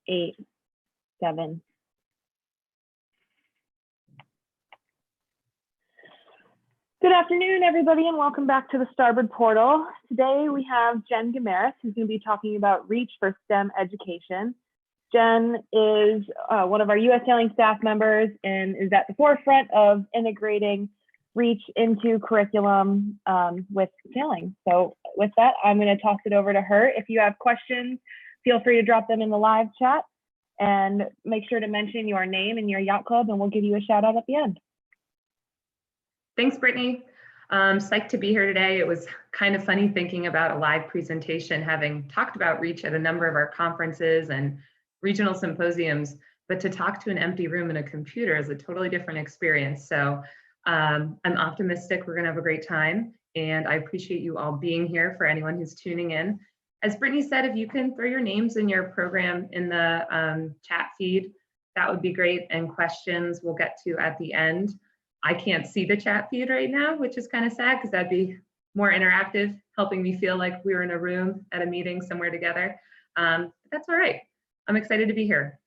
8, 7. Good afternoon, everybody, and welcome back to the Starboard Portal. Today we have Jen Guimaraes, who's going to be talking about REACH for STEM education. Jen is one of our U.S. Sailing staff members and is at the forefront of integrating REACH into curriculum with sailing. So with that, I'm going to toss it over to her. If you have questions, feel free to drop them in the live chat and make sure to mention your name and your yacht club, and we'll give you a shout out at the end. Thanks, Brittany. Psyched to be here today. It was kind of funny thinking about a live presentation, having talked about REACH at a number of our conferences and regional symposiums, but to talk to an empty room and a computer is a totally different experience. So I'm optimistic we're gonna have a great time, and I appreciate you all being here. For anyone who's tuning in, as Brittany said, if you can throw your names in your program in the chat feed, that would be great, and questions we'll get to at the end. I can't see the chat feed right now, which is kind of sad because that'd be more interactive, helping me feel like we were in a room at a meeting somewhere together. But that's all right. I'm excited to be here.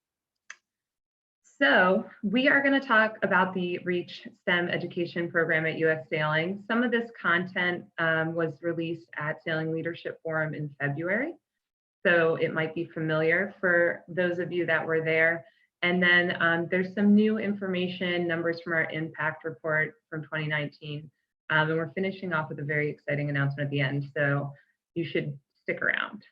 So we are going to talk about the REACH STEM education program at US Sailing. Some of this content was released at Sailing Leadership Forum in February, so it might be familiar for those of you that were there. And then there's some new information, numbers from our impact report from 2019. And we're finishing off with a very exciting announcement at the end, so you should stick around.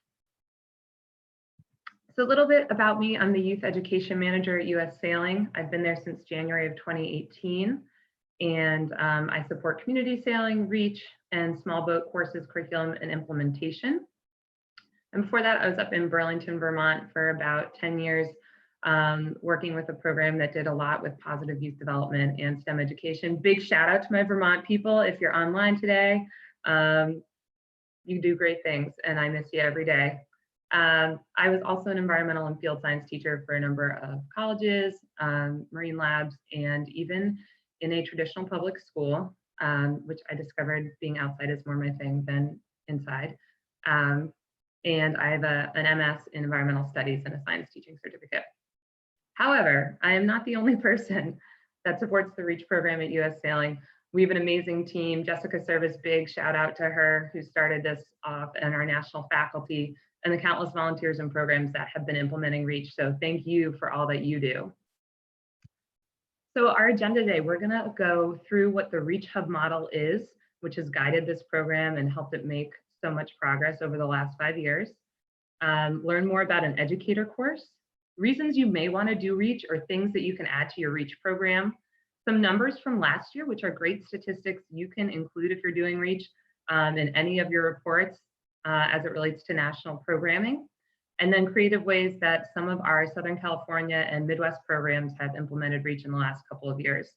So a little bit about me. I'm the Youth Education Manager at US Sailing. I've been there since January of 2018. And I support community sailing, REACH, and small boat courses, curriculum, and implementation. And before that, I was up in Burlington, Vermont for about 10 years, working with a program that did a lot with positive youth development and STEM education. Big shout out to my Vermont people. If you're online today, you do great things, and I miss you every day. I was also an environmental and field science teacher for a number of colleges, marine labs, and even in a traditional public school, which I discovered being outside is more my thing than inside. And I have an MS in environmental studies and a science teaching certificate. However, I am not the only person that supports the REACH program at US Sailing. We have an amazing team. Jessica Service, big shout out to her, who started this off, and our national faculty, and the countless volunteers and programs that have been implementing REACH. So thank you for all that you do. So our agenda today, we're gonna go through what the REACH Hub model is, which has guided this program and helped it make so much progress over the last 5 years. Learn more about an Educator course, reasons you may want to do REACH or things that you can add to your REACH program, some numbers from last year, which are great statistics you can include if you're doing REACH in any of your reports as it relates to national programming, and then creative ways that some of our Southern California and Midwest programs have implemented REACH in the last couple of years.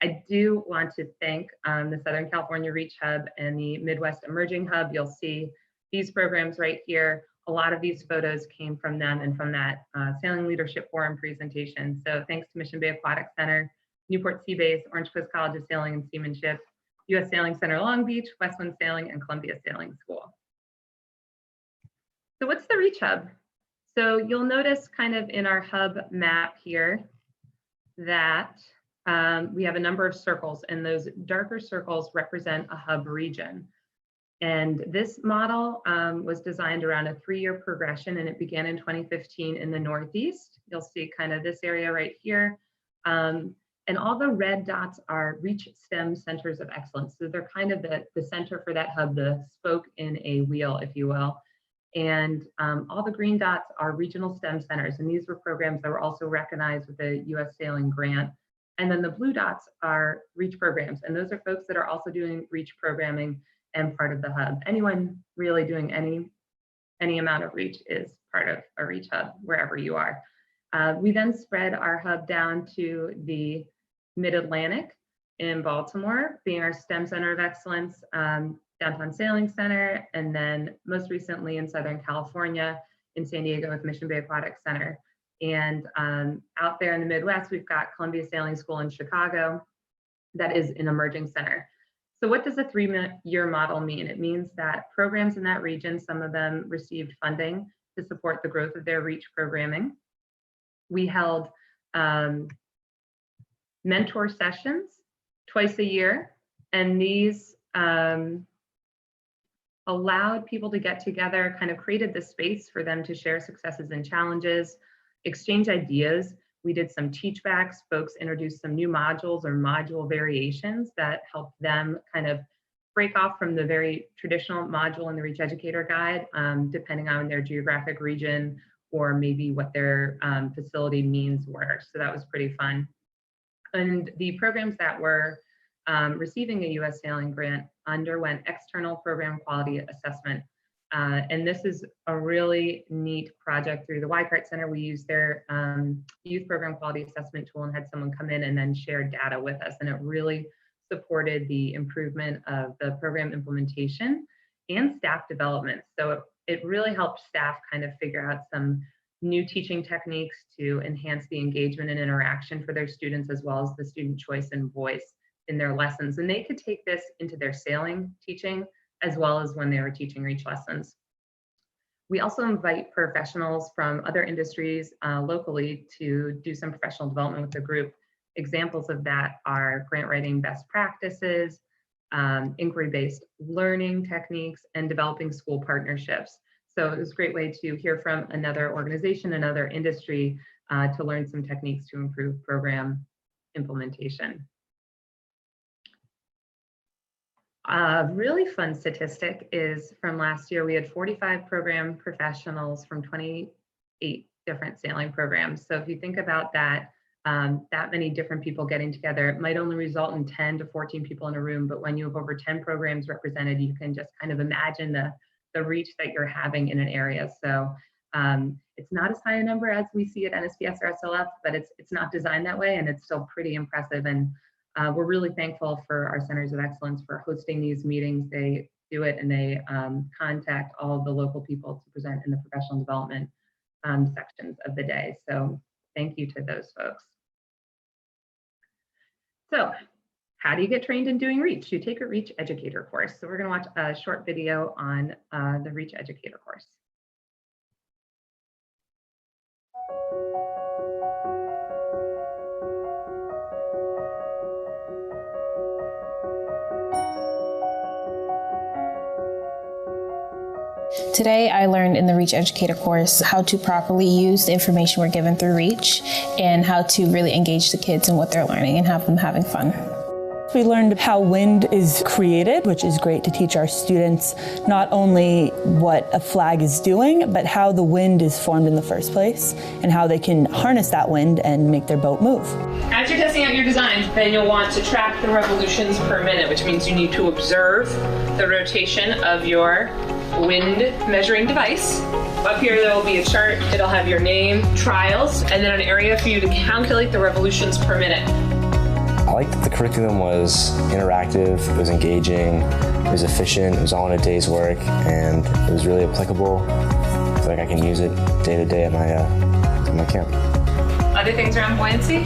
I do want to thank the Southern California REACH Hub and the Midwest Emerging Hub. You'll see these programs right here. A lot of these photos came from them and from that Sailing Leadership Forum presentation. So thanks to Mission Bay Aquatic Center, Newport Sea Base, Orange Coast College of Sailing and Seamanship, US Sailing Center Long Beach, Westwind Sailing, and Columbia Sailing School. So what's the REACH Hub? So you'll notice kind of in our hub map here that we have a number of circles, and those darker circles represent a hub region. And this model was designed around a 3-year progression, and it began in 2015 in the Northeast. You'll see kind of this area right here. And all the red dots are REACH STEM Centers of Excellence. So they're kind of the center for that hub, the spoke in a wheel, if you will. And all the green dots are regional STEM centers. And these were programs that were also recognized with a US Sailing grant. And then the blue dots are REACH programs. And those are folks that are also doing REACH programming and part of the hub. Anyone really doing any amount of REACH is part of a REACH hub, wherever you are. We then spread our hub down to the Mid-Atlantic in Baltimore, being our STEM Center of Excellence, Downtown Sailing Center, and then most recently in Southern California, in San Diego with Mission Bay Aquatic Center. And out there in the Midwest, we've got Columbia Sailing School in Chicago, that is an emerging center. So what does a 3-year model mean? It means that programs in that region, some of them received funding to support the growth of their REACH programming. we held mentor sessions twice a year, and these allowed people to get together, kind of created the space for them to share successes and challenges, exchange ideas. We did some teach backs. Folks introduced some new modules or module variations that helped them kind of break off from the very traditional module in the Reach Educator Guide, depending on their geographic region or maybe what their facility means were. So that was pretty fun. And the programs that were receiving a U.S. Sailing grant underwent external program quality assessment. And this is a really neat project through the YCART Center. We used their youth program quality assessment tool and had someone come in and then share data with us. And it really supported the improvement of the program implementation and staff development. So it really helped staff kind of figure out some new teaching techniques to enhance the engagement and interaction for their students, as well as the student choice and voice in their lessons. And they could take this into their sailing teaching, as well as when they were teaching Reach lessons. We also invite professionals from other industries locally to do some professional development with the group. Examples of that are grant writing best practices, inquiry-based learning techniques, and developing school partnerships. So it was a great way to hear from another organization, another industry, to learn some techniques to improve program implementation. A really fun statistic is from last year, we had 45 program professionals from 28 different sailing programs. So if you think about that, that many different people getting together, it might only result in 10 to 14 people in a room, but when you have over 10 programs represented, you can just kind of imagine the reach that you're having in an area. So it's not as high a number as we see at NSPS or SLF, but it's not designed that way, and it's still pretty impressive. And we're really thankful for our Centers of Excellence for hosting these meetings. They do it, and they contact all of the local people to present in the professional development sections of the day. So thank you to those folks. So how do you get trained in doing Reach? You take a Reach Educator course. So we're going to watch a short video on the Reach Educator course. Today, I learned in the Reach Educator course how to properly use the information we're given through Reach and how to really engage the kids in what they're learning and have them having fun. We learned how wind is created, which is great to teach our students not only what a flag is doing, but how the wind is formed in the first place and how they can harness that wind and make their boat move. As you're testing out your design, then you'll want to track the revolutions per minute, which means you need to observe the rotation of your wind measuring device. Up here there will be a chart. It'll have your name, trials, and then an area for you to calculate the revolutions per minute. I liked that the curriculum was interactive, it was engaging, it was efficient, it was all in a day's work, and it was really applicable. I feel like I can use it day to day at my camp. Other things around buoyancy?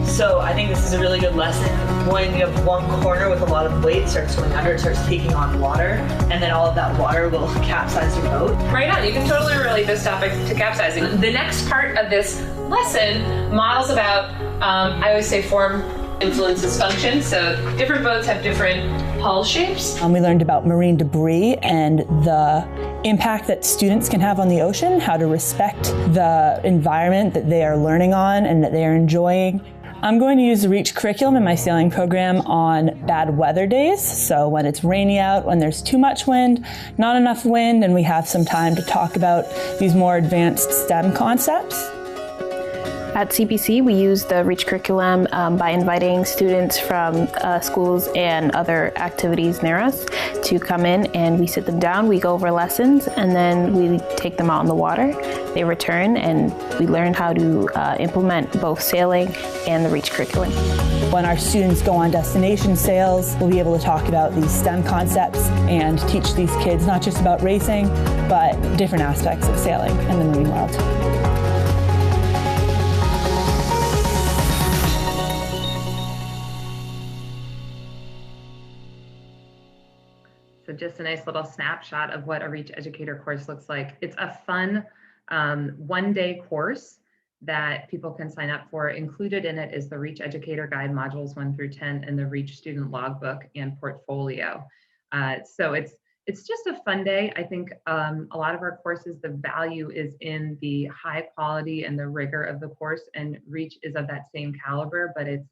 So I think this is a really good lesson. When you have one corner with a lot of weight starts going under, it starts taking on water, and then all of that water will capsize your boat. Right on, you can totally relate this topic to capsizing. The next part of this lesson models about, I always say form influences function. So different boats have different hull shapes. We learned about marine debris and the impact that students can have on the ocean, how to respect the environment that they are learning on and that they are enjoying. I'm going to use the Reach curriculum in my sailing program on bad weather days. So when it's rainy out, when there's too much wind, not enough wind, and we have some time to talk about these more advanced STEM concepts. At CPC, we use the Reach curriculum by inviting students from schools and other activities near us to come in, and we sit them down, we go over lessons, and then we take them out on the water. They return, and we learn how to implement both sailing and the Reach curriculum. When our students go on destination sails, we'll be able to talk about these STEM concepts and teach these kids not just about racing, but different aspects of sailing in the marine world. So just a nice little snapshot of what a Reach Educator course looks like. It's a fun one-day course that people can sign up for. Included in it is the Reach Educator Guide modules 1 through 10 and the Reach Student Logbook and Portfolio. So it's just a fun day. I think a lot of our courses, the value is in the high quality and the rigor of the course, and Reach is of that same caliber, but it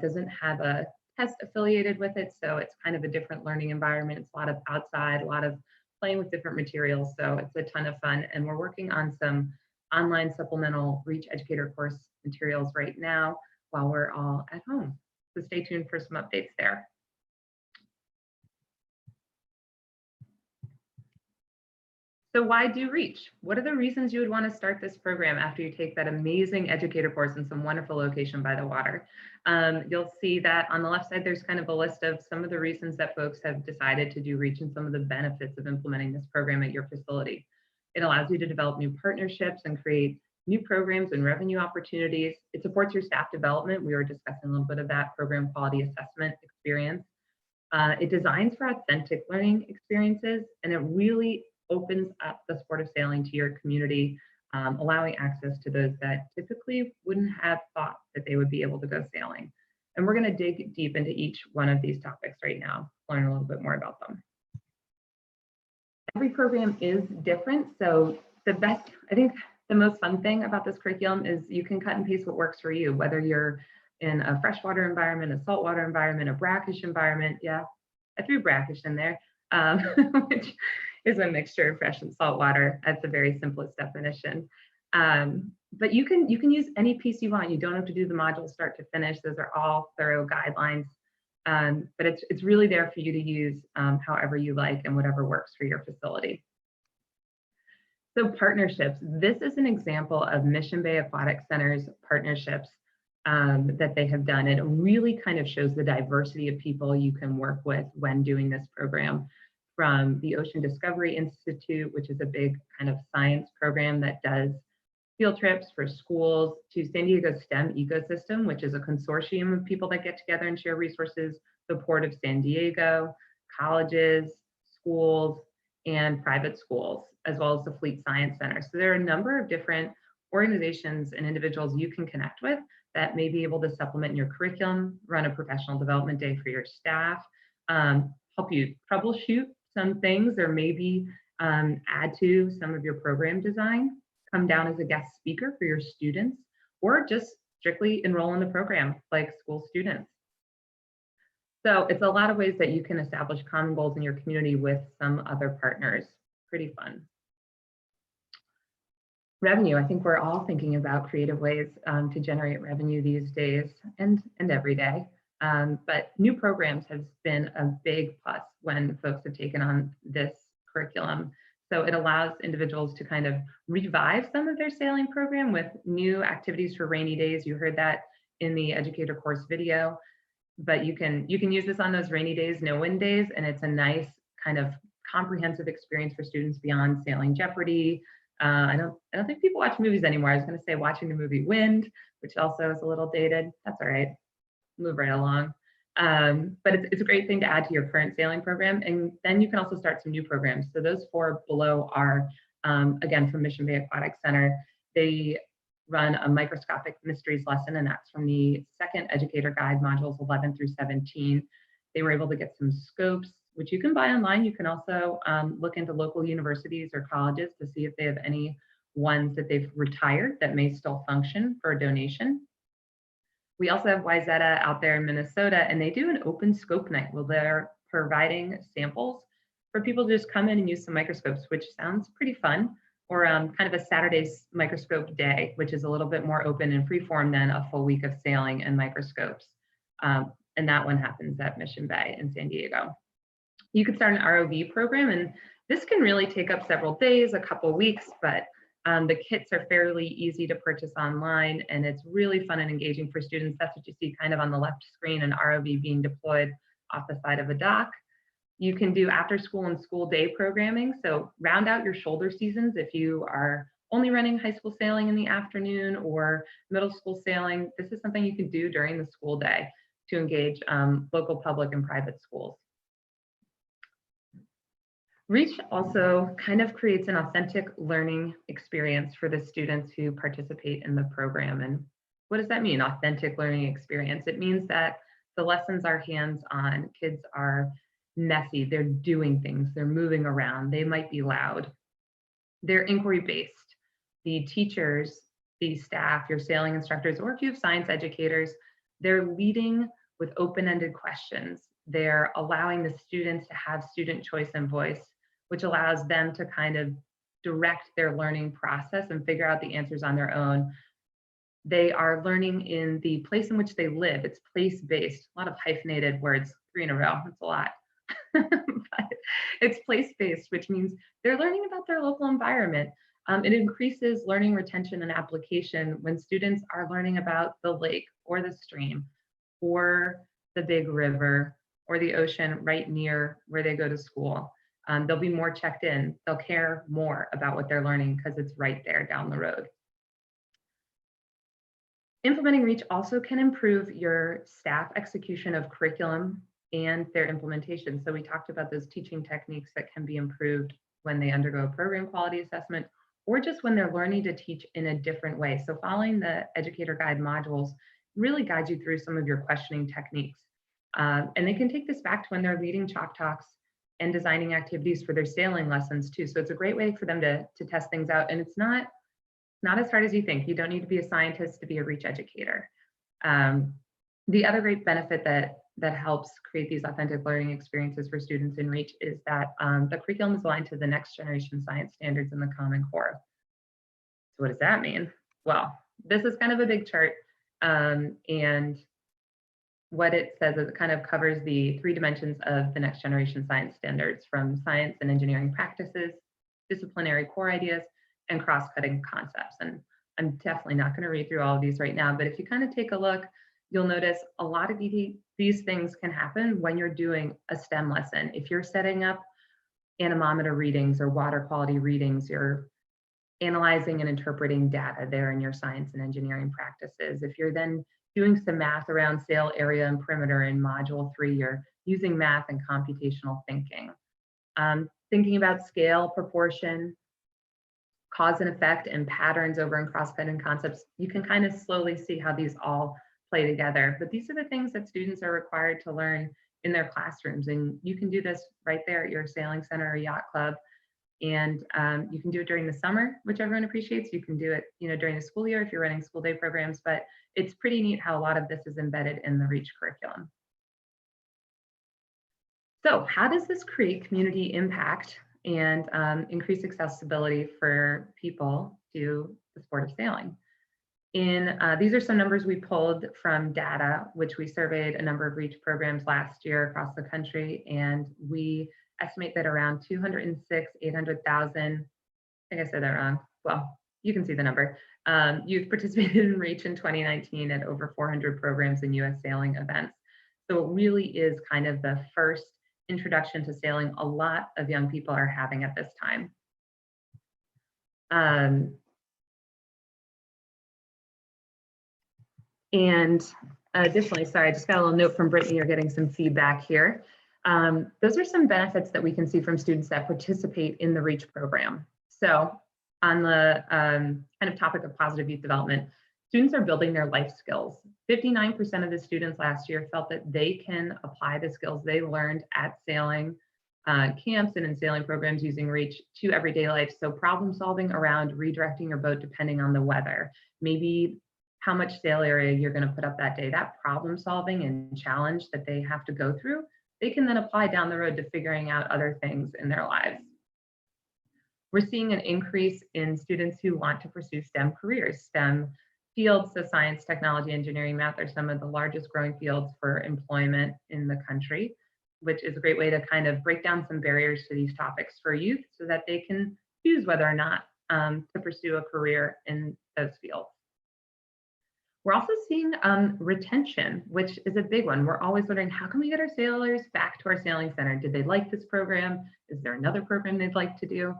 doesn't have a test affiliated with it. So it's kind of a different learning environment. It's a lot of outside, a lot of playing with different materials. So it's a ton of fun. And we're working on some online supplemental Reach Educator course materials right now while we're all at home. So stay tuned for some updates there. So why do Reach? What are the reasons you would want to start this program after you take that amazing educator course in some wonderful location by the water? You'll see that on the left side, there's kind of a list of some of the reasons that folks have decided to do Reach and some of the benefits of implementing this program at your facility. It allows you to develop new partnerships and create new programs and revenue opportunities. It supports your staff development. We were discussing a little bit of that program quality assessment experience. It designs for authentic learning experiences, and it really opens up the sport of sailing to your community, allowing access to those that typically wouldn't have thought that they would be able to go sailing. And we're going to dig deep into each one of these topics right now, learn a little bit more about them. Every program is different. So I think the most fun thing about this curriculum is you can cut and paste what works for you, whether you're in a freshwater environment, a saltwater environment, a brackish environment. Yeah, I threw brackish in there, which is a mixture of fresh and salt water. That's the very simplest definition. But you can use any piece you want. You don't have to do the module start to finish. Those are all thorough guidelines. But it's really there for you to use however you like and whatever works for your facility. So partnerships. This is an example of Mission Bay Aquatic Center's partnerships that they have done. It really kind of shows the diversity of people you can work with when doing this program. From the Ocean Discovery Institute, which is a big kind of science program that does field trips for schools, to San Diego STEM Ecosystem, which is a consortium of people that get together and share resources, the Port of San Diego, colleges, schools, and private schools, as well as the Fleet Science Center. So there are a number of different organizations and individuals you can connect with that may be able to supplement your curriculum, run a professional development day for your staff, help you troubleshoot some things, or maybe add to some of your program design, come down as a guest speaker for your students, or just strictly enroll in the program like school students. So it's a lot of ways that you can establish common goals in your community with some other partners. Pretty fun. Revenue. I think we're all thinking about creative ways to generate revenue these days and every day. But new programs has been a big plus when folks have taken on this curriculum. So it allows individuals to kind of revive some of their sailing program with new activities for rainy days. You heard that in the educator course video, but you can use this on those rainy days, no wind days, and it's a nice kind of comprehensive experience for students beyond Sailing Jeopardy. I don't think people watch movies anymore. I was going to say watching the movie Wind, which also is a little dated. That's all right. Move right along. But it's a great thing to add to your current sailing program. And then you can also start some new programs. So those four below are, again, from Mission Bay Aquatic Center. They run a microscopic mysteries lesson, and that's from the second educator guide, modules 11 through 17. They were able to get some scopes, which you can buy online. You can also look into local universities or colleges to see if they have any ones that they've retired that may still function for a donation. We also have Wayzata out there in Minnesota, and they do an open scope night where they're providing samples for people to just come in and use some microscopes, which sounds pretty fun, or kind of a Saturday microscope day, which is a little bit more open and freeform than a full week of sailing and microscopes. And that one happens at Mission Bay in San Diego. You could start an ROV program, and this can really take up several days, a couple weeks, but the kits are fairly easy to purchase online, and it's really fun and engaging for students. That's what you see kind of on the left screen, an ROV being deployed off the side of a dock. You can do after school and school day programming. So round out your shoulder seasons if you are only running high school sailing in the afternoon or middle school sailing. This is something you can do during the school day to engage local public and private schools. Reach also kind of creates an authentic learning experience for the students who participate in the program. And what does that mean, authentic learning experience? It means that the lessons are hands-on, kids are messy, they're doing things, they're moving around, they might be loud. They're inquiry-based. The teachers, the staff, your sailing instructors, or if you have science educators, they're leading with open-ended questions. They're allowing the students to have student choice and voice, which allows them to kind of direct their learning process and figure out the answers on their own. They are learning in the place in which they live. It's place-based, a lot of hyphenated words, 3 in a row, that's a lot. But it's place-based, which means they're learning about their local environment. It increases learning retention and application when students are learning about the lake or the stream or the big river or the ocean right near where they go to school. They'll be more checked in. They'll care more about what they're learning because it's right there down the road. Implementing Reach also can improve your staff execution of curriculum and their implementation. So we talked about those teaching techniques that can be improved when they undergo a program quality assessment or just when they're learning to teach in a different way. So following the Educator Guide modules really guides you through some of your questioning techniques. And they can take this back to when they're leading chalk talks and designing activities for their sailing lessons too. So it's a great way for them to test things out. And it's not as hard as you think. You don't need to be a scientist to be a Reach educator. The other great benefit that helps create these authentic learning experiences for students in Reach is that the curriculum is aligned to the next generation science standards in the Common Core. So what does that mean? Well, this is kind of a big chart, and what it says is it kind of covers the 3 dimensions of the next generation science standards, from science and engineering practices, disciplinary core ideas, and cross-cutting concepts. And I'm definitely not going to read through all of these right now, but if you kind of take a look, you'll notice a lot of these things can happen when you're doing a STEM lesson. If you're setting up anemometer readings or water quality readings, you're analyzing and interpreting data there in your science and engineering practices. If you're then doing some math around sail area and perimeter in module 3, you're using math and computational thinking. Thinking about scale, proportion, cause and effect, and patterns over in cross-cutting concepts, you can kind of slowly see how these all play together. But these are the things that students are required to learn in their classrooms. And you can do this right there at your sailing center or yacht club. And you can do it during the summer, which everyone appreciates. You can do it, during the school year if you're running school day programs, but it's pretty neat how a lot of this is embedded in the Reach curriculum. So how does this create community impact and increase accessibility for people to the sport of sailing? These are some numbers we pulled from data, which we surveyed a number of Reach programs last year across the country, and we estimate that around 800,000, I think I said that wrong. Well, you can see the number. Youth participated in Reach in 2019 at over 400 programs and US sailing events. So it really is kind of the first introduction to sailing a lot of young people are having at this time. And additionally, sorry, I just got a little note from Brittany, you're getting some feedback here. Those are some benefits that we can see from students that participate in the Reach program. So on the kind of topic of positive youth development, students are building their life skills. 59% of the students last year felt that they can apply the skills they learned at sailing camps and in sailing programs using Reach to everyday life. So problem solving around redirecting your boat depending on the weather, maybe how much sail area you're going to put up that day, that problem solving and challenge that they have to go through, they can then apply down the road to figuring out other things in their lives. We're seeing an increase in students who want to pursue STEM careers. STEM fields, so science, technology, engineering, math are some of the largest growing fields for employment in the country, which is a great way to kind of break down some barriers to these topics for youth so that they can choose whether or not to pursue a career in those fields. We're also seeing retention, which is a big one. We're always wondering, how can we get our sailors back to our sailing center? Did they like this program? Is there another program they'd like to do?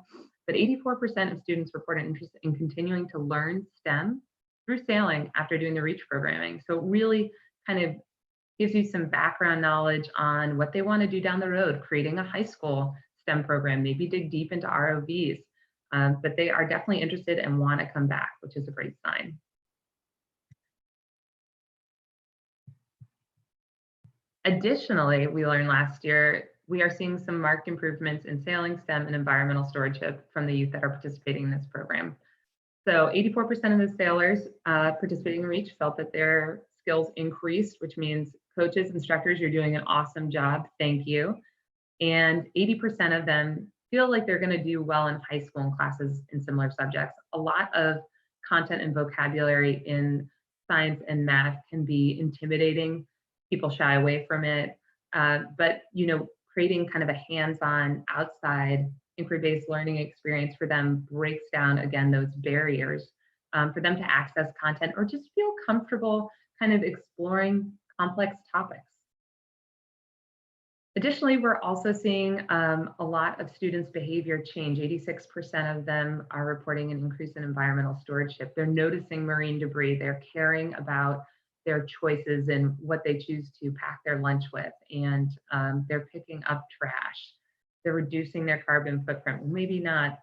But 84% of students report an interest in continuing to learn STEM through sailing after doing the Reach programming. So it really kind of gives you some background knowledge on what they want to do down the road, creating a high school STEM program, maybe dig deep into ROVs, but they are definitely interested and want to come back, which is a great sign. Additionally, we learned last year, we are seeing some marked improvements in sailing, STEM, and environmental stewardship from the youth that are participating in this program. So 84% of the sailors participating in REACH felt that their skills increased, which means coaches, instructors, you're doing an awesome job, thank you. And 80% of them feel like they're going to do well in high school and classes in similar subjects. A lot of content and vocabulary in science and math can be intimidating. People shy away from it, but creating kind of a hands-on, outside, inquiry-based learning experience for them breaks down, again, those barriers for them to access content or just feel comfortable kind of exploring complex topics. Additionally, we're also seeing a lot of students' behavior change. 86% of them are reporting an increase in environmental stewardship. They're noticing marine debris. They're caring about their choices and what they choose to pack their lunch with, and they're picking up trash. They're reducing their carbon footprint. Maybe not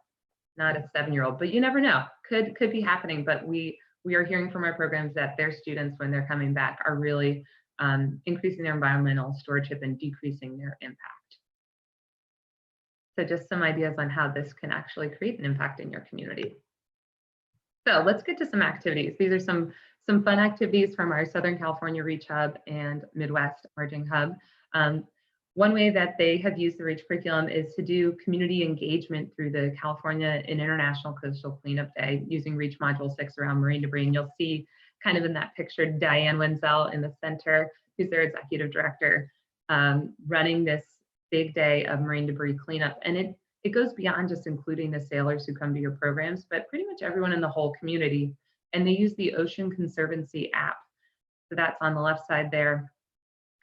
a 7-year-old, but you never know. Could be happening. But we are hearing from our programs that their students, when they're coming back, are really increasing their environmental stewardship and decreasing their impact. So just some ideas on how this can actually create an impact in your community. So let's get to some activities. These are some fun activities from our Southern California REACH Hub and Midwest Emerging Hub. One way that they have used the REACH curriculum is to do community engagement through the California and International Coastal Cleanup Day using REACH Module 6 around marine debris. And you'll see kind of in that picture, Diane Wenzel in the center, who's their executive director, running this big day of marine debris cleanup. And it goes beyond just including the sailors who come to your programs, but pretty much everyone in the whole community. And they use the Ocean Conservancy app. So that's on the left side there.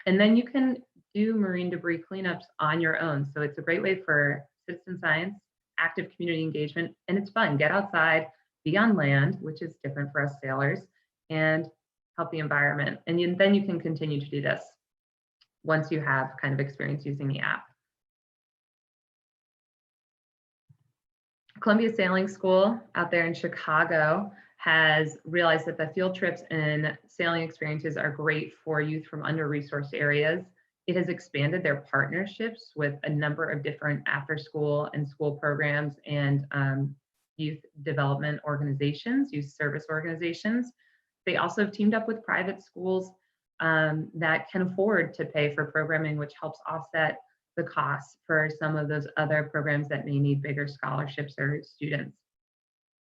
And then you can do marine debris cleanups on your own. So it's a great way for citizen science, active community engagement, and it's fun. Get outside, be on land, which is different for us sailors, and help the environment. And then you can continue to do this once you have kind of experience using the app. Columbia Sailing School out there in Chicago has realized that the field trips and sailing experiences are great for youth from under-resourced areas. It has expanded their partnerships with a number of different after-school and school programs and youth development organizations, youth service organizations. They also have teamed up with private schools that can afford to pay for programming, which helps offset the costs for some of those other programs that may need bigger scholarships or students.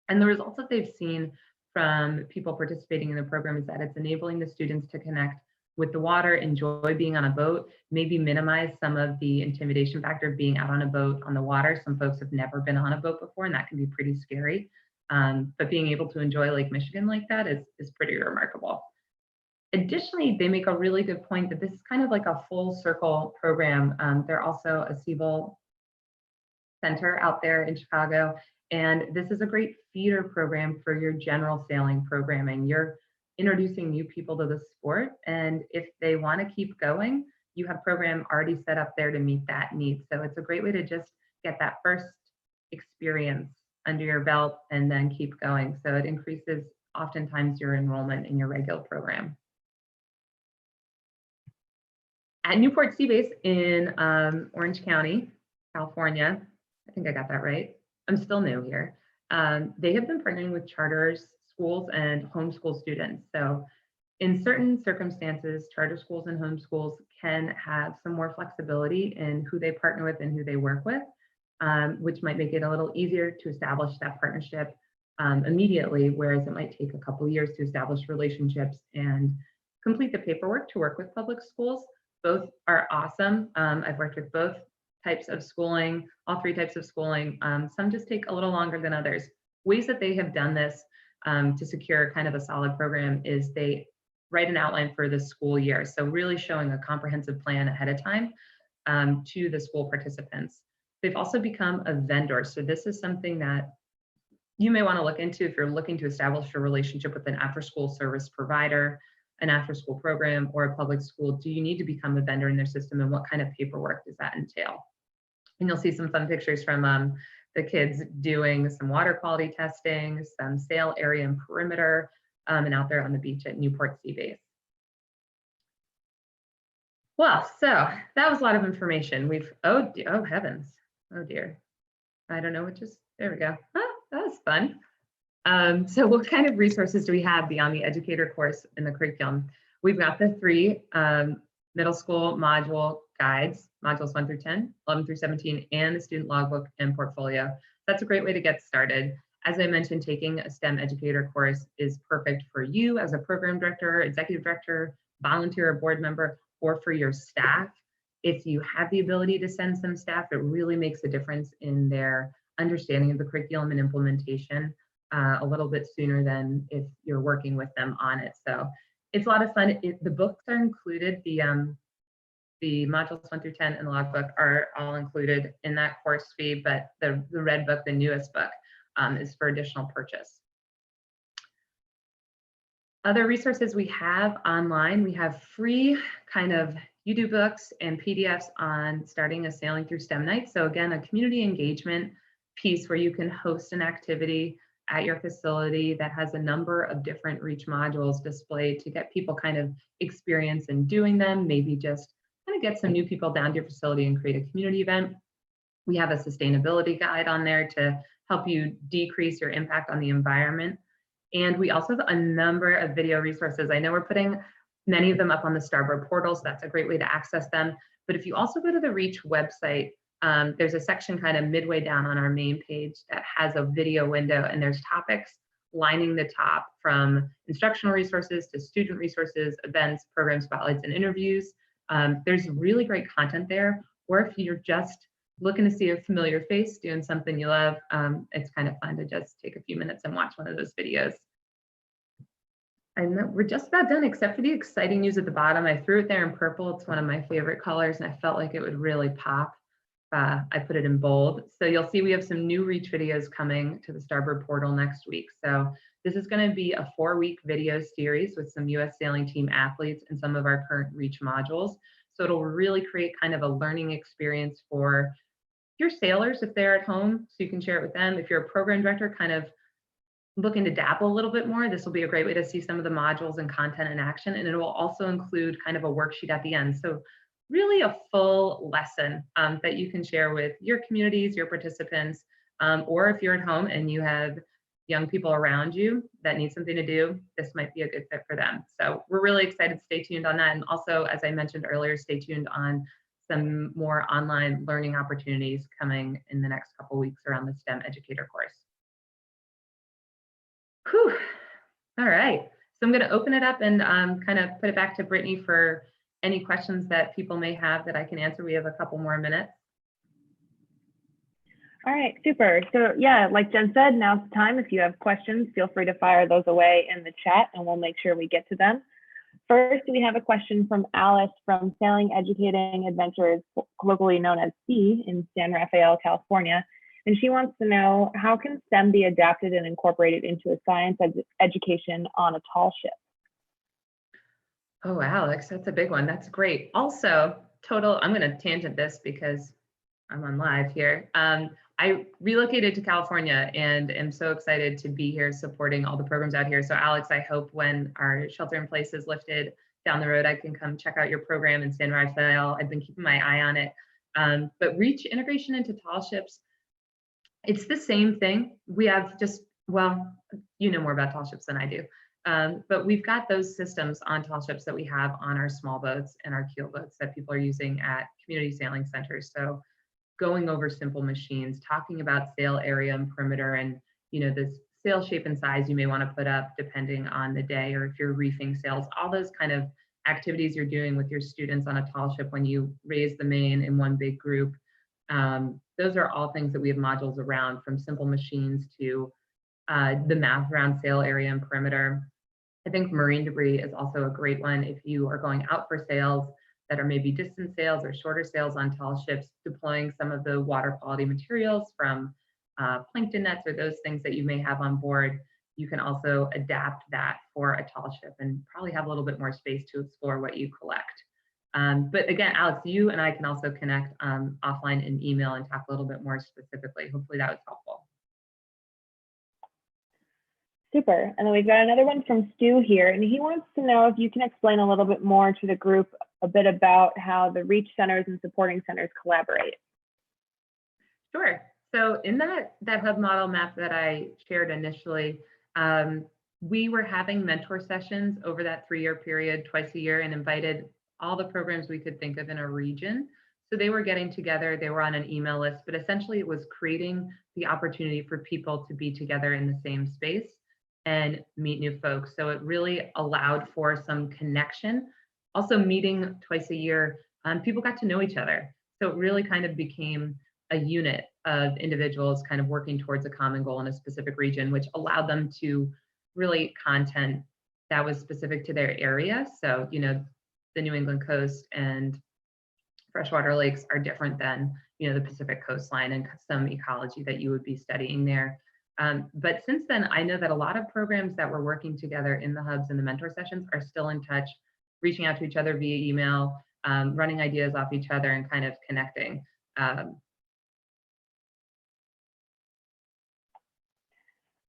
And the results that they've seen from people participating in the program is that it's enabling the students to connect with the water, enjoy being on a boat, maybe minimize some of the intimidation factor of being out on a boat on the water. Some folks have never been on a boat before, and that can be pretty scary. But being able to enjoy Lake Michigan like that is pretty remarkable. Additionally, they make a really good point that this is kind of like a full circle program. They're also a civil center out there in Chicago, and this is a great feeder program for your general sailing programming. You're introducing new people to the sport, and if they want to keep going, you have a program already set up there to meet that need. So it's a great way to just get that first experience under your belt and then keep going. So it increases oftentimes your enrollment in your regular program. At Newport Sea Base in Orange County, California, I think I got that right. I'm still new here. They have been partnering with charters, schools, and homeschool students. So in certain circumstances, charter schools and homeschools can have some more flexibility in who they partner with and who they work with, which might make it a little easier to establish that partnership immediately, whereas it might take a couple years to establish relationships and complete the paperwork to work with public schools. Both are awesome. I've worked with both types of schooling, all three types of schooling. Some just take a little longer than others. Ways that they have done this to secure kind of a solid program is they write an outline for the school year. So really showing a comprehensive plan ahead of time to the school participants. They've also become a vendor. So this is something that you may want to look into if you're looking to establish a relationship with an after-school service provider, an after-school program, or a public school. Do you need to become a vendor in their system, and what kind of paperwork does that entail? And you'll see some fun pictures from the kids doing some water quality testing, some sail area and perimeter, and out there on the beach at Newport Sea Base. Well, so that was a lot of information. Oh heavens, oh dear. I don't know what there we go. Ah, that was fun. So what kind of resources do we have beyond the Educator course in the curriculum? We've got the 3 middle school module guides, modules 1 through 10, 11 through 17, and the student logbook and portfolio. That's a great way to get started. As I mentioned, taking a STEM Educator course is perfect for you as a program director, executive director, volunteer or board member, or for your staff. If you have the ability to send some staff, it really makes a difference in their understanding of the curriculum and implementation a little bit sooner than if you're working with them on it. So it's a lot of fun. The books are included. The modules 1 through 10 and the logbook are all included in that course fee, but the red book, the newest book, is for additional purchase. Other resources we have online, we have free kind of UDO books and PDFs on starting a Sailing Through STEM night. So again, a community engagement piece where you can host an activity at your facility that has a number of different REACH modules displayed to get people kind of experience in doing them, maybe just kind of get some new people down to your facility and create a community event. We have a sustainability guide on there to help you decrease your impact on the environment. And we also have a number of video resources. I know we're putting many of them up on the Starboard portal, so that's a great way to access them. But if you also go to the REACH website, there's a section kind of midway down on our main page that has a video window, and there's topics lining the top from instructional resources to student resources, events, program spotlights, and interviews. There's really great content there. Or if you're just looking to see a familiar face doing something you love, it's kind of fun to just take a few minutes and watch one of those videos. And we're just about done, except for the exciting news at the bottom. I threw it there in purple. It's one of my favorite colors, and I felt like it would really pop. I put it in bold. So you'll see we have some new REACH videos coming to the Starboard portal next week. So this is going to be a 4-week video series with some US sailing team athletes and some of our current REACH modules. So it'll really create kind of a learning experience for your sailors if they're at home, so you can share it with them. If you're a program director kind of looking to dabble a little bit more, this will be a great way to see some of the modules and content in action. And it will also include kind of a worksheet at the end. So really a full lesson that you can share with your communities, your participants, or if you're at home and you have young people around you that need something to do, this might be a good fit for them. So we're really excited. Stay tuned on that. And also, as I mentioned earlier, stay tuned on some more online learning opportunities coming in the next couple weeks around the STEM Educator course. Whew. All right. So I'm going to open it up and kind of put it back to Brittany for any questions that people may have that I can answer. We have a couple more minutes. All right, super. So yeah, like Jen said, now's the time. If you have questions, feel free to fire those away in the chat and we'll make sure we get to them. First, we have a question from Alice from Sailing Educating Adventures, locally known as SEA, in San Rafael, California. And she wants to know, how can STEM be adapted and incorporated into a science education on a tall ship? Oh, Alex, that's a big one. That's great. Also, I'm going to tangent this because I'm on live here. I relocated to California and am so excited to be here supporting all the programs out here. So Alex, I hope when our shelter in place is lifted down the road, I can come check out your program in San Rafael. I've been keeping my eye on it. But REACH integration into tall ships, it's the same thing. We have just, well, you know more about tall ships than I do. But we've got those systems on tall ships that we have on our small boats and our keel boats that people are using at community sailing centers. So going over simple machines, talking about sail area and perimeter, and the sail shape and size you may want to put up depending on the day, or if you're reefing sails, all those kind of activities you're doing with your students on a tall ship when you raise the main in one big group. Those are all things that we have modules around, from simple machines to the math around sail area and perimeter. I think marine debris is also a great one if you are going out for sails that are maybe distance sails or shorter sails on tall ships, deploying some of the water quality materials from plankton nets or those things that you may have on board. You can also adapt that for a tall ship and probably have a little bit more space to explore what you collect. But again, Alex, you and I can also connect offline in email and talk a little bit more specifically. Hopefully that was helpful. Super. And then we've got another one from Stu here, and he wants to know if you can explain a little bit more to the group a bit about how the REACH centers and supporting centers collaborate. Sure. So in that hub model map that I shared initially, we were having mentor sessions over that 3-year period twice a year and invited all the programs we could think of in a region. So they were getting together, they were on an email list, but essentially it was creating the opportunity for people to be together in the same space and meet new folks. So it really allowed for some connection. Also meeting twice a year, people got to know each other. So it really kind of became a unit of individuals kind of working towards a common goal in a specific region, which allowed them to really content that was specific to their area. So, you know, the New England coast and freshwater lakes are different than, you know, the Pacific coastline and some ecology that you would be studying there. But since then, I know that a lot of programs that were working together in the hubs and the mentor sessions are still in touch, reaching out to each other via email, running ideas off each other and kind of connecting.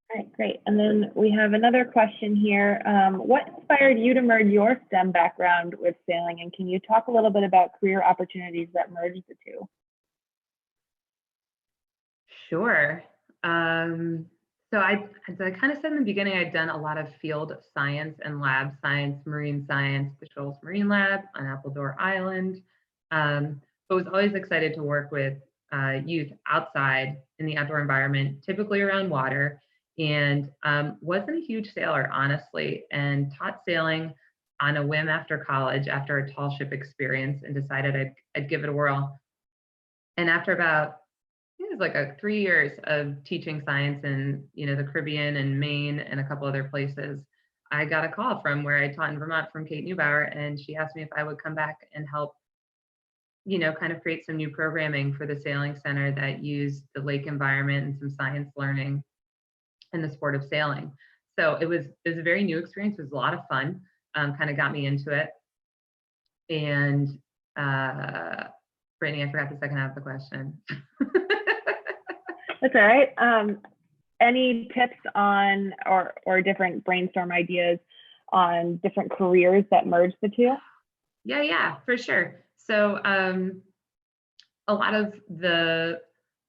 All right, great. And then we have another question here. What inspired you to merge your STEM background with sailing? And can you talk a little bit about career opportunities that merge the two? Sure. So as I kind of said in the beginning, I'd done a lot of field science and lab science, marine science, the Shoals Marine Lab on Appledore Island, but was always excited to work with youth outside in the outdoor environment, typically around water, and wasn't a huge sailor, honestly, and taught sailing on a whim after college, after a tall ship experience, and decided I'd give it a whirl. And after about, it was like 3 years of teaching science in, you know, the Caribbean and Maine and a couple other places, I got a call from where I taught in Vermont from Kate Neubauer, and she asked me if I would come back and help, you know, kind of create some new programming for the Sailing Center that used the lake environment and some science learning in the sport of sailing. So it was a very new experience. It was a lot of fun, kind of got me into it. And Brittany, I forgot the second half of the question. That's all right. Any tips on or different brainstorm ideas on different careers that merge the two? Yeah, for sure. So a lot of the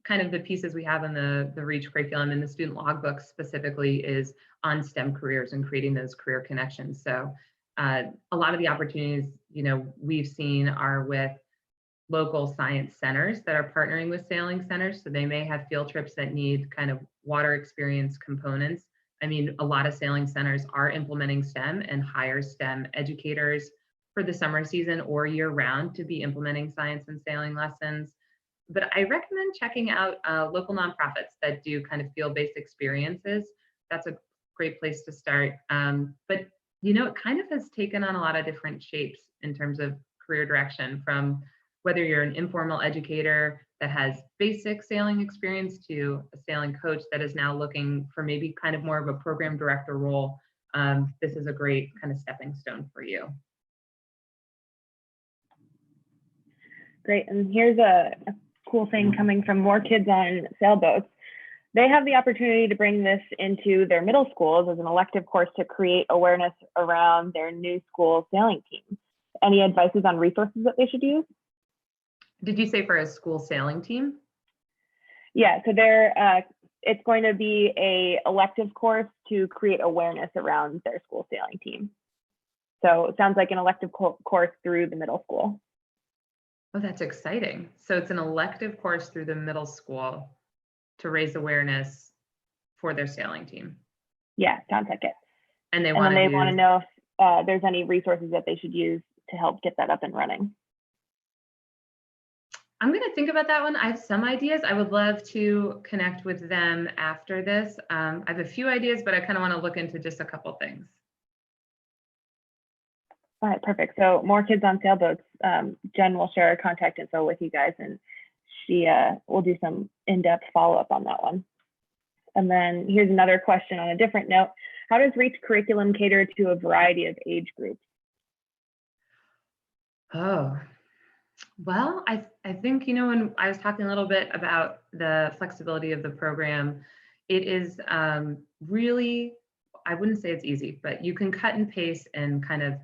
kind of the pieces we have in the REACH curriculum and the student logbook specifically is on STEM careers and creating those career connections. So a lot of the opportunities, you know, we've seen are with local science centers that are partnering with sailing centers. So they may have field trips that need kind of water experience components. I mean, a lot of sailing centers are implementing STEM and hire STEM educators for the summer season or year round to be implementing science and sailing lessons. But I recommend checking out local nonprofits that do kind of field-based experiences. That's a great place to start. But, you know, it kind of has taken on a lot of different shapes in terms of career direction, from whether you're an informal educator that has basic sailing experience to a sailing coach that is now looking for maybe kind of more of a program director role. This is a great kind of stepping stone for you. Great, and here's a cool thing coming from More Kids on Sailboats. They have the opportunity to bring this into their middle schools as an elective course to create awareness around their new school sailing team. Any advices on resources that they should use? Did you say for a school sailing team? Yeah, so it's going to be a elective course to create awareness around their school sailing team. So it sounds like an elective course through the middle school. Oh, that's exciting. So it's an elective course through the middle school to raise awareness for their sailing team. Yeah, sounds like it. And they want to know if there's any resources that they should use to help get that up and running. I'm going to think about that one. I have some ideas. I would love to connect with them after this. I have a few ideas, but I kind of want to look into just a couple things. All right, perfect. So More Kids on Sailboats, Jen will share her contact info with you guys, and she will do some in-depth follow-up on that one. And then here's another question on a different note. How does REACH curriculum cater to a variety of age groups? Oh, well, I think, when I was talking a little bit about the flexibility of the program, it is really, I wouldn't say it's easy, but you can cut and paste and kind of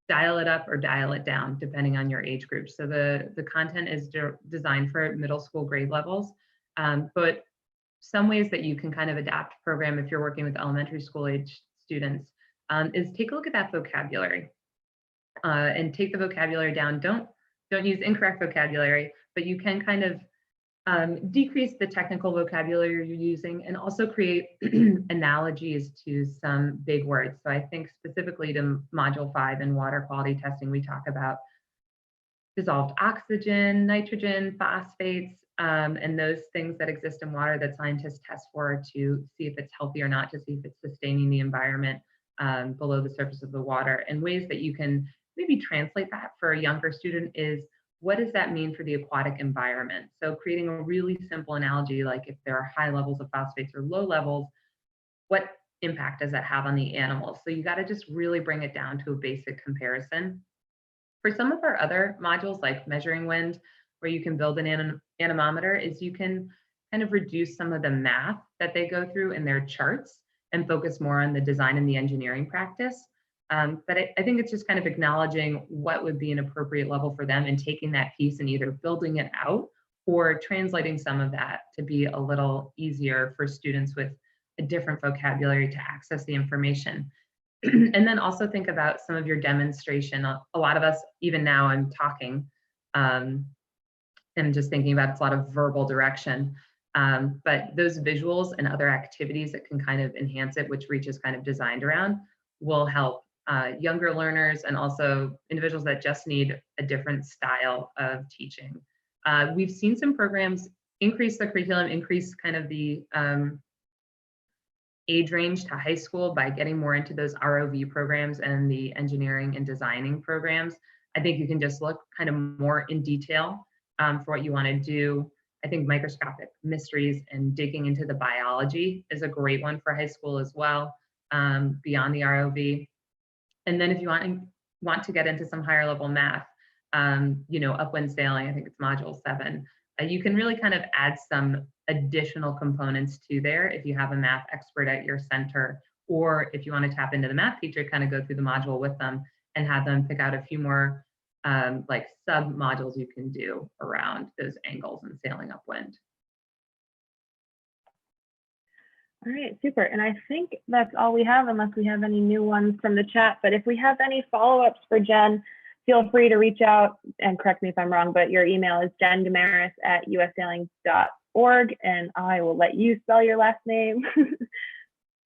dial it up or dial it down depending on your age group. So the content is designed for middle school grade levels, but some ways that you can kind of adapt program if you're working with elementary school age students is take a look at that vocabulary and take the vocabulary down. Don't use incorrect vocabulary, but you can kind of decrease the technical vocabulary you're using and also create analogies to some big words. So I think specifically to Module 5 in water quality testing, we talk about dissolved oxygen, nitrogen, phosphates, and those things that exist in water that scientists test for to see if it's healthy or not, to see if it's sustaining the environment below the surface of the water. And ways that you can maybe translate that for a younger student is, what does that mean for the aquatic environment? So creating a really simple analogy, like if there are high levels of phosphates or low levels, what impact does that have on the animals? So you got to just really bring it down to a basic comparison. For some of our other modules, like measuring wind, where you can build an anemometer, is you can kind of reduce some of the math that they go through in their charts and focus more on the design and the engineering practice. But I think it's just kind of acknowledging what would be an appropriate level for them and taking that piece and either building it out or translating some of that to be a little easier for students with a different vocabulary to access the information. And then also think about some of your demonstration. A lot of us, even now I'm talking and just thinking about it's a lot of verbal direction. But those visuals and other activities that can kind of enhance it, which Reach is kind of designed around, will help younger learners and also individuals that just need a different style of teaching. We've seen some programs increase the curriculum, increase kind of the age range to high school by getting more into those ROV programs and the engineering and designing programs. I think you can just look kind of more in detail for what you want to do. I think microscopic mysteries and digging into the biology is a great one for high school as well, beyond the ROV. And then if you want to get into some higher level math, upwind sailing, I think it's module 7, you can really kind of add some additional components to there if you have a math expert at your center, or if you want to tap into the math teacher, kind of go through the module with them and have them pick out a few more like sub modules you can do around those angles and sailing upwind. All right, super. And I think that's all we have, unless we have any new ones from the chat. But if we have any follow-ups for Jen, feel free to reach out and correct me if I'm wrong, but your email is jenguimaraes@ussailing.org, and I will let you spell your last name.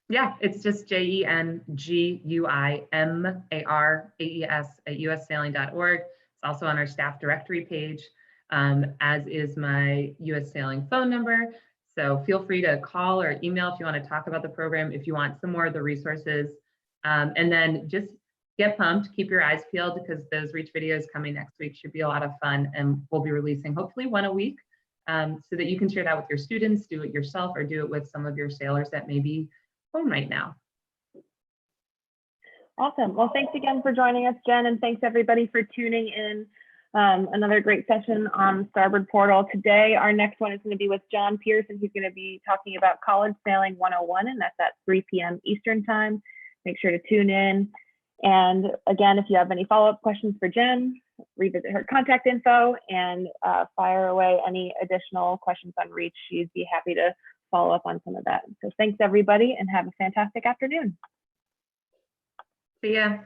Yeah, it's just JENGUIMARAES@ussailing.org. It's also on our staff directory page, as is my US Sailing phone number. So feel free to call or email if you want to talk about the program, if you want some more of the resources. And then just get pumped, keep your eyes peeled, because those Reach videos coming next week should be a lot of fun, and we'll be releasing hopefully one a week so that you can share that with your students, do it yourself, or do it with some of your sailors that may be home right now. Awesome. Well, thanks again for joining us, Jen, and thanks everybody for tuning in. Another great session on Starboard Portal. Today, our next one is going to be with John Pearson. He's going to be talking about College Sailing 101, and that's at 3 p.m. Eastern Time. Make sure to tune in. And again, if you have any follow-up questions for Jen, revisit her contact info and fire away any additional questions on Reach. She'd be happy to follow up on some of that. So thanks everybody, and have a fantastic afternoon. See ya.